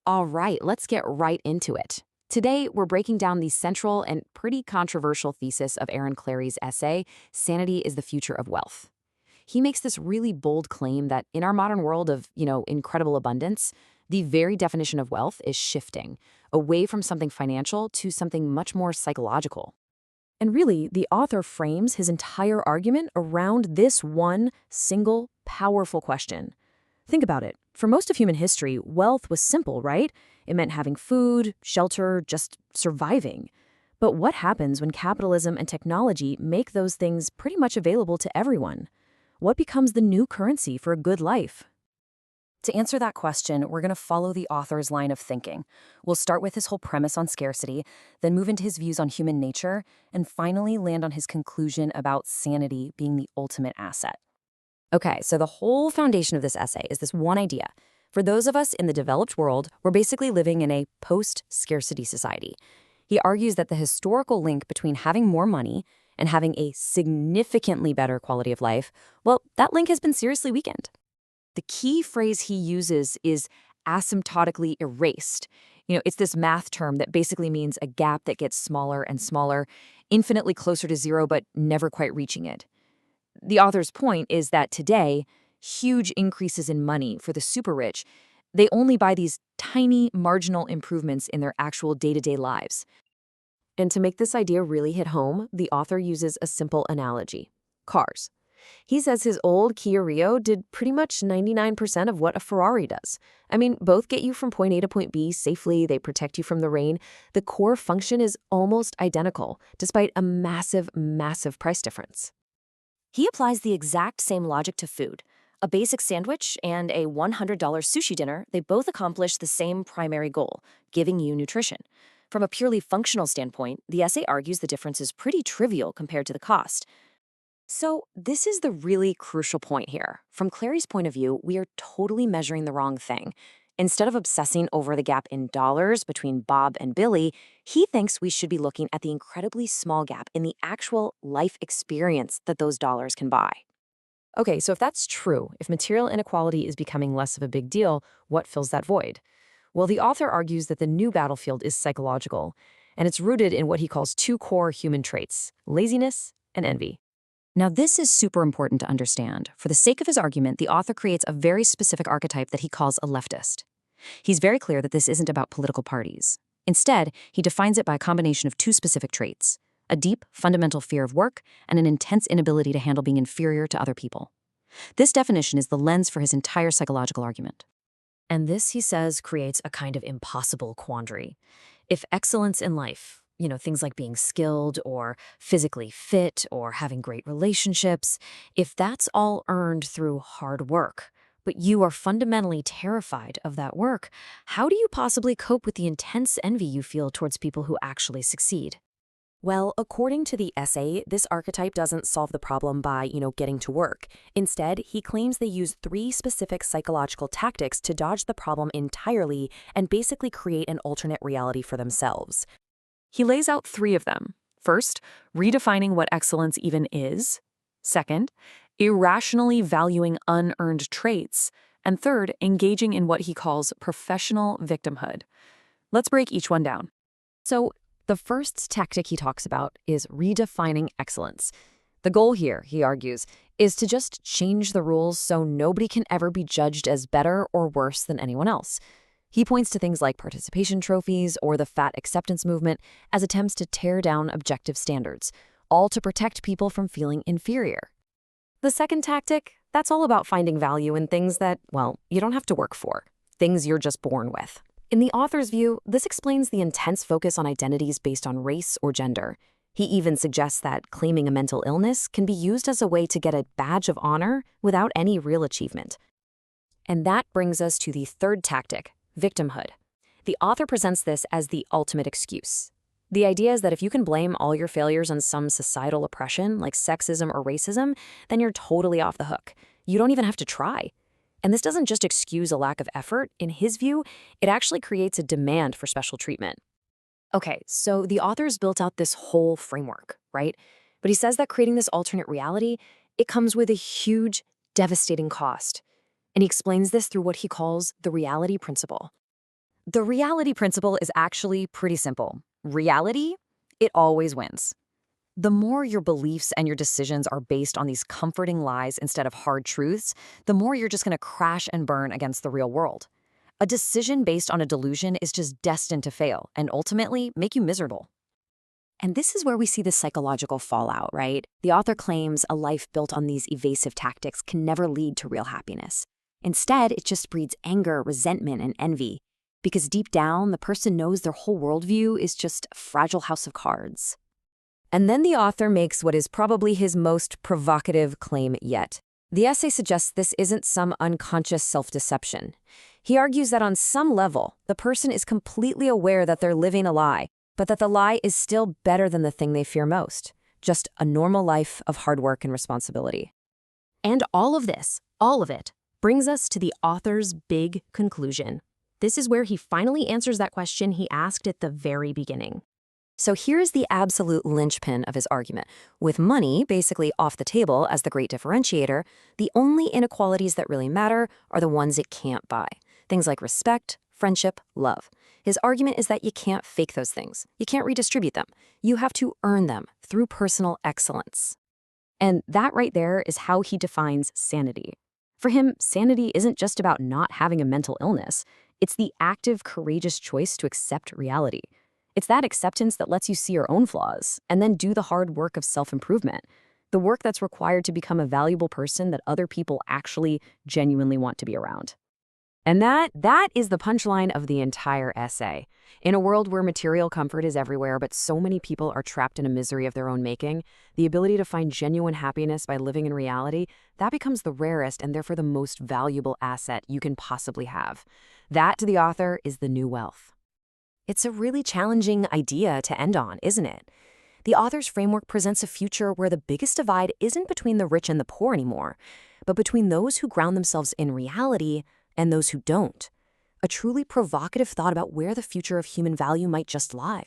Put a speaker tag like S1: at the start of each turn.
S1: All right, let's get right into it. Today, we're breaking down the central and pretty controversial thesis of Aaron Clarey's essay, Sanity is the Future of Wealth. He makes this really bold claim that in our modern world of, incredible abundance, the very definition of wealth is shifting away from something financial to something much more psychological. And really, the author frames his entire argument around this one single, powerful question. Think about it. For most of human history, wealth was simple, right? It meant having food, shelter, just surviving. But what happens when capitalism and technology make those things pretty much available to everyone? What becomes the new currency for a good life? To answer that question, we're going to follow the author's line of thinking. We'll start with his whole premise on scarcity, then move into his views on human nature, and finally land on his conclusion about sanity being the ultimate asset. Okay, so the whole foundation of this essay is this one idea. For those of us in the developed world, we're basically living in a post-scarcity society. He argues that the historical link between having more money and having a significantly better quality of life, well, that link has been seriously weakened. The key phrase he uses is asymptotically erased. It's this math term that basically means a gap that gets smaller and smaller, infinitely closer to zero, but never quite reaching it. The author's point is that today, huge increases in money for the super rich, they only buy these tiny marginal improvements in their actual day-to-day lives. And to make this idea really hit home, the author uses a simple analogy: cars. He says his old Kia Rio did pretty much 99% of what a Ferrari does. I mean, both get you from point A to point B safely, they protect you from the rain. The core function is almost identical, despite a massive, massive price difference. He applies the exact same logic to food. A basic sandwich and a $100 sushi dinner, they both accomplish the same primary goal, giving you nutrition. From a purely functional standpoint, the essay argues the difference is pretty trivial compared to the cost. So this is the really crucial point here. From Clarey's point of view, we are totally measuring the wrong thing. Instead of obsessing over the gap in dollars between Bob and Billy, he thinks we should be looking at the incredibly small gap in the actual life experience that those dollars can buy. Okay, so if that's true, if material inequality is becoming less of a big deal, what fills that void? Well, the author argues that the new battlefield is psychological, and it's rooted in what he calls two core human traits: laziness and envy. Now, this is super important to understand. For the sake of his argument, the author creates a very specific archetype that he calls a leftist. He's very clear that this isn't about political parties. Instead, he defines it by a combination of two specific traits: a deep, fundamental fear of work and an intense inability to handle being inferior to other people. This definition is the lens for his entire psychological argument. And this, he says, creates a kind of impossible quandary. If excellence in life, things like being skilled or physically fit or having great relationships, if that's all earned through hard work, but you are fundamentally terrified of that work, how do you possibly cope with the intense envy you feel towards people who actually succeed? Well, according to the essay, this archetype doesn't solve the problem by, getting to work. Instead, he claims they use three specific psychological tactics to dodge the problem entirely and basically create an alternate reality for themselves. He lays out three of them. First, redefining what excellence even is. Second, irrationally valuing unearned traits. And third, engaging in what he calls professional victimhood. Let's break each one down. So, the first tactic he talks about is redefining excellence. The goal here, he argues, is to just change the rules so nobody can ever be judged as better or worse than anyone else. He points to things like participation trophies or the fat acceptance movement as attempts to tear down objective standards, all to protect people from feeling inferior. The second tactic, that's all about finding value in things that, well, you don't have to work for, things you're just born with. In the author's view, this explains the intense focus on identities based on race or gender. He even suggests that claiming a mental illness can be used as a way to get a badge of honor without any real achievement. And that brings us to the third tactic: victimhood. The author presents this as the ultimate excuse. The idea is that if you can blame all your failures on some societal oppression, like sexism or racism, then you're totally off the hook. You don't even have to try. And this doesn't just excuse a lack of effort. In his view, it actually creates a demand for special treatment. Okay, so the author's built out this whole framework, right? But he says that creating this alternate reality, it comes with a huge, devastating cost. And he explains this through what he calls the reality principle. The reality principle is actually pretty simple. Reality, it always wins. The more your beliefs and your decisions are based on these comforting lies instead of hard truths, the more you're just going to crash and burn against the real world. A decision based on a delusion is just destined to fail and ultimately make you miserable. And this is where we see the psychological fallout, right? The author claims a life built on these evasive tactics can never lead to real happiness. Instead, it just breeds anger, resentment, and envy. Because deep down, the person knows their whole worldview is just a fragile house of cards. And then the author makes what is probably his most provocative claim yet. The essay suggests this isn't some unconscious self-deception. He argues that on some level, the person is completely aware that they're living a lie, but that the lie is still better than the thing they fear most, just a normal life of hard work and responsibility. And all of this, all of it, brings us to the author's big conclusion. This is where he finally answers that question he asked at the very beginning. So here's the absolute linchpin of his argument. With money basically off the table as the great differentiator, the only inequalities that really matter are the ones it can't buy. Things like respect, friendship, love. His argument is that you can't fake those things. You can't redistribute them. You have to earn them through personal excellence. And that right there is how he defines sanity. For him, sanity isn't just about not having a mental illness. It's the active, courageous choice to accept reality. It's that acceptance that lets you see your own flaws and then do the hard work of self-improvement, the work that's required to become a valuable person that other people actually genuinely want to be around. And that is the punchline of the entire essay. In a world where material comfort is everywhere, but so many people are trapped in a misery of their own making, the ability to find genuine happiness by living in reality, that becomes the rarest and therefore the most valuable asset you can possibly have. That, to the author, is the new wealth. It's a really challenging idea to end on, isn't it? The author's framework presents a future where the biggest divide isn't between the rich and the poor anymore, but between those who ground themselves in reality and those who don't. A truly provocative thought about where the future of human value might just lie.